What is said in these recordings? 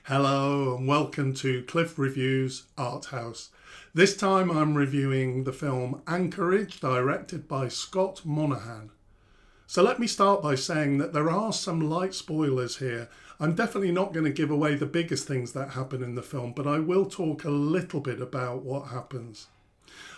Hello and welcome to Cliff Reviews Art House. This time I'm reviewing the film Anchorage, directed by Scott Monahan. So let me start by saying that there are some light spoilers here. I'm definitely not going to give away the biggest things that happen in the film, but I will talk a little bit about what happens.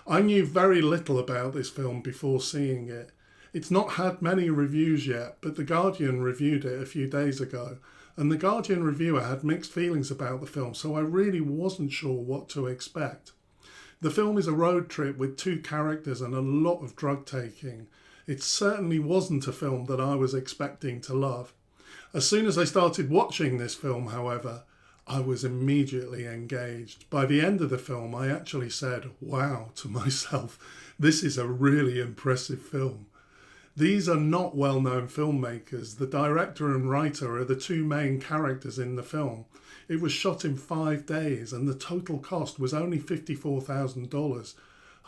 I knew very little about this film before seeing it. It's not had many reviews yet, but The Guardian reviewed it a few days ago, and The Guardian reviewer had mixed feelings about the film, so I really wasn't sure what to expect. The film is a road trip with two characters and a lot of drug taking. It certainly wasn't a film that I was expecting to love. As soon as I started watching this film, however, I was immediately engaged. By the end of the film, I actually said, wow, to myself, this is a really impressive film. These are not well-known filmmakers. The director and writer are the two main characters in the film. It was shot in 5 days and the total cost was only $54,000.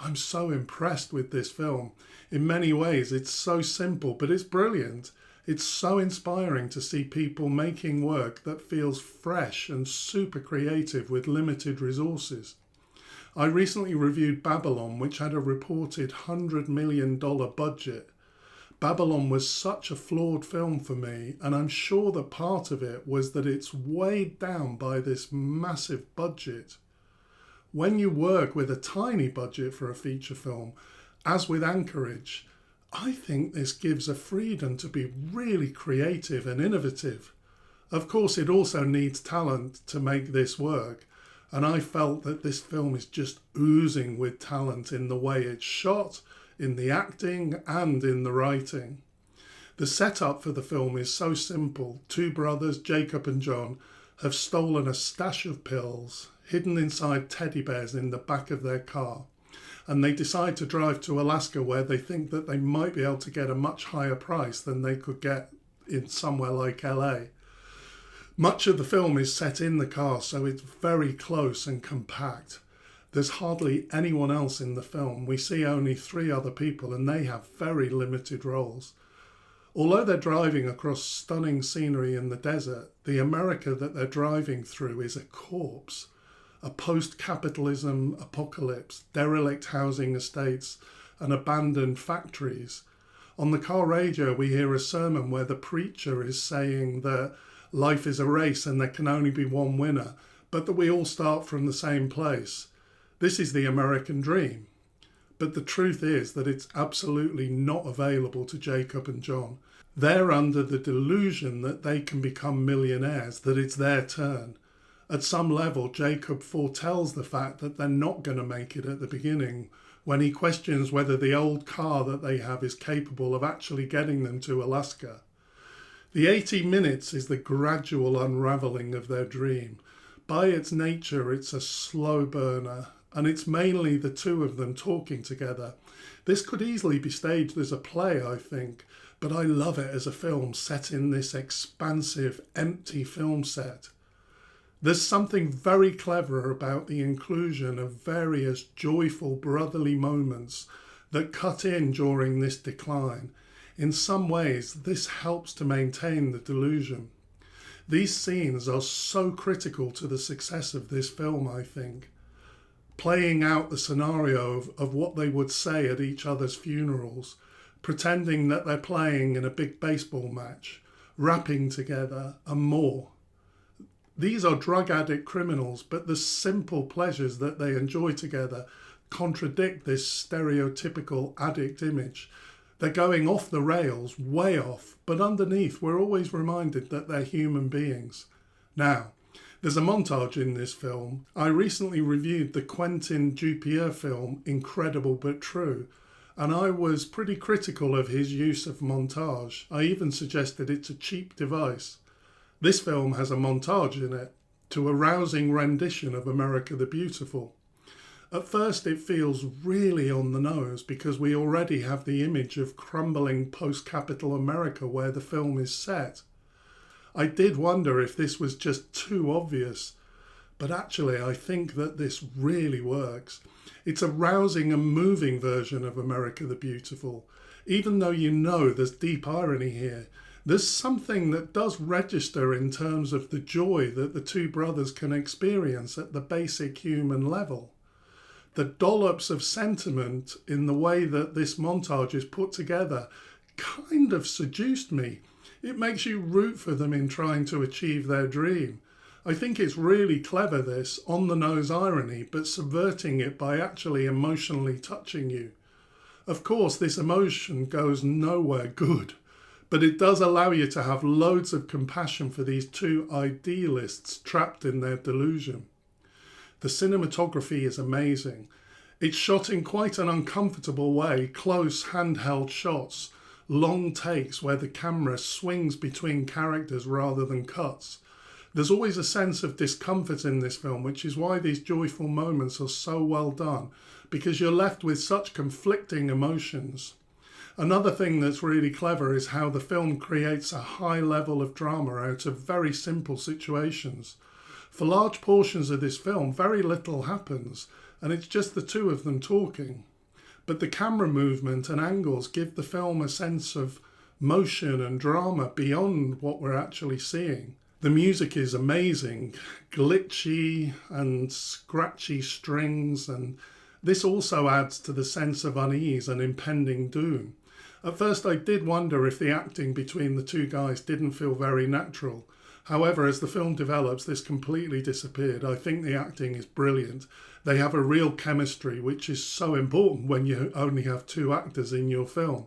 I'm so impressed with this film. In many ways, it's so simple, but it's brilliant. It's so inspiring to see people making work that feels fresh and super creative with limited resources. I recently reviewed Babylon, which had a reported $100 million budget. Babylon was such a flawed film for me, and I'm sure that part of it was that it's weighed down by this massive budget. When you work with a tiny budget for a feature film, as with Anchorage, I think this gives a freedom to be really creative and innovative. Of course, it also needs talent to make this work, and I felt that this film is just oozing with talent in the way it's shot, in the acting and in the writing. The setup for the film is so simple. Two brothers, Jacob and John, have stolen a stash of pills hidden inside teddy bears in the back of their car, and they decide to drive to Alaska where they think that they might be able to get a much higher price than they could get in somewhere like LA. Much of the film is set in the car, so it's very close and compact. There's hardly anyone else in the film. We see only 3 other people and they have very limited roles. Although they're driving across stunning scenery in the desert, the America that they're driving through is a corpse. A post-capitalism apocalypse, derelict housing estates and abandoned factories. On the car radio we hear a sermon where the preacher is saying that life is a race and there can only be one winner, but that we all start from the same place. This is the American dream. But the truth is that it's absolutely not available to Jacob and John. They're under the delusion that they can become millionaires, that it's their turn. At some level, Jacob foretells the fact that they're not going to make it at the beginning when he questions whether the old car that they have is capable of actually getting them to Alaska. The 80 minutes is the gradual unravelling of their dream. By its nature, it's a slow burner, and it's mainly the two of them talking together. This could easily be staged as a play, I think, but I love it as a film set in this expansive, empty film set. There's something very clever about the inclusion of various joyful brotherly moments that cut in during this decline. In some ways, this helps to maintain the delusion. These scenes are so critical to the success of this film, I think. Playing out the scenario of what they would say at each other's funerals, pretending that they're playing in a big baseball match, rapping together, and more. These are drug addict criminals, but the simple pleasures that they enjoy together contradict this stereotypical addict image. They're going off the rails, way off, but underneath we're always reminded that they're human beings. Now, there's a montage in this film. I recently reviewed the Quentin Dupieux film Incredible But True, and I was pretty critical of his use of montage. I even suggested it's a cheap device. This film has a montage in it to a rousing rendition of America the Beautiful. At first it feels really on the nose because we already have the image of crumbling post-capital America where the film is set. I did wonder if this was just too obvious, but actually I think that this really works. It's a rousing and moving version of America the Beautiful. Even though you know there's deep irony here, There's something that does register in terms of the joy that the two brothers can experience at the basic human level. The dollops of sentiment in the way that this montage is put together kind of seduced me. It makes you root for them in trying to achieve their dream. I think it's really clever, this on-the-nose irony, but subverting it by actually emotionally touching you. Of course, this emotion goes nowhere good, but it does allow you to have loads of compassion for these two idealists trapped in their delusion. The cinematography is amazing. It's shot in quite an uncomfortable way, close handheld shots, long takes where the camera swings between characters rather than cuts. There's always a sense of discomfort in this film, which is why these joyful moments are so well done, because you're left with such conflicting emotions. Another thing that's really clever is how the film creates a high level of drama out of very simple situations. For large portions of this film, very little happens, and it's just the two of them talking. But the camera movement and angles give the film a sense of motion and drama beyond what we're actually seeing. The music is amazing, glitchy and scratchy strings, and this also adds to the sense of unease and impending doom. At first I did wonder if the acting between the two guys didn't feel very natural. However, as the film develops, this completely disappeared. I think the acting is brilliant. They have a real chemistry, which is so important when you only have two actors in your film.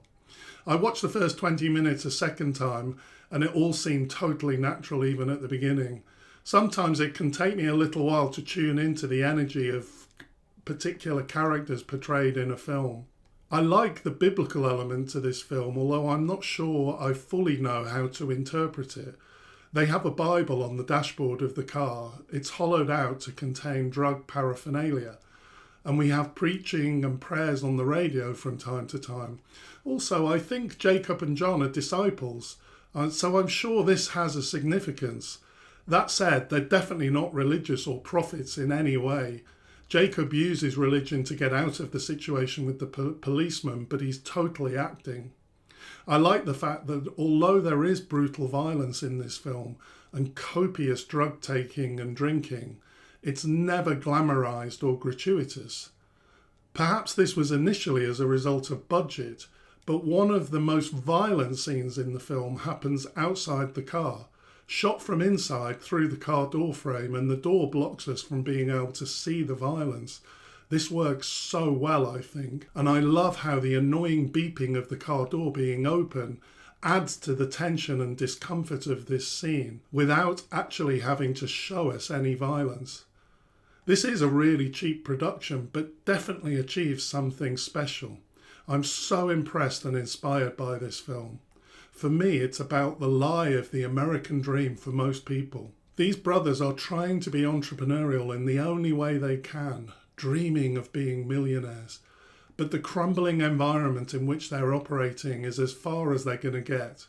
I watched the first 20 minutes a second time, and it all seemed totally natural even at the beginning. Sometimes it can take me a little while to tune into the energy of particular characters portrayed in a film. I like the biblical element to this film, although I'm not sure I fully know how to interpret it. They have a Bible on the dashboard of the car. It's hollowed out to contain drug paraphernalia. And we have preaching and prayers on the radio from time to time. Also, I think Jacob and John are disciples, so I'm sure this has a significance. That said, they're definitely not religious or prophets in any way. Jacob uses religion to get out of the situation with the policeman, but he's totally acting. I like the fact that although there is brutal violence in this film and copious drug taking and drinking, it's never glamorized or gratuitous. Perhaps this was initially as a result of budget, but one of the most violent scenes in the film happens outside the car, shot from inside through the car door frame, and the door blocks us from being able to see the violence. This works so well, I think, and I love how the annoying beeping of the car door being open adds to the tension and discomfort of this scene without actually having to show us any violence. This is a really cheap production, but definitely achieves something special. I'm so impressed and inspired by this film. For me, it's about the lie of the American dream for most people. These brothers are trying to be entrepreneurial in the only way they can, dreaming of being millionaires. But the crumbling environment in which they're operating is as far as they're going to get.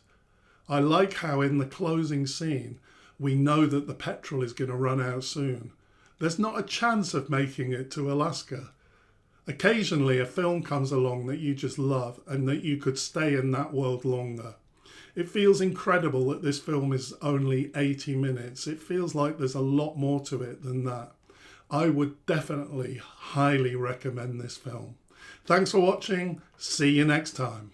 I like how in the closing scene, we know that the petrol is going to run out soon. There's not a chance of making it to Alaska. Occasionally a film comes along that you just love and that you could stay in that world longer. It feels incredible that this film is only 80 minutes. It feels like there's a lot more to it than that. I would definitely highly recommend this film. Thanks for watching. See you next time.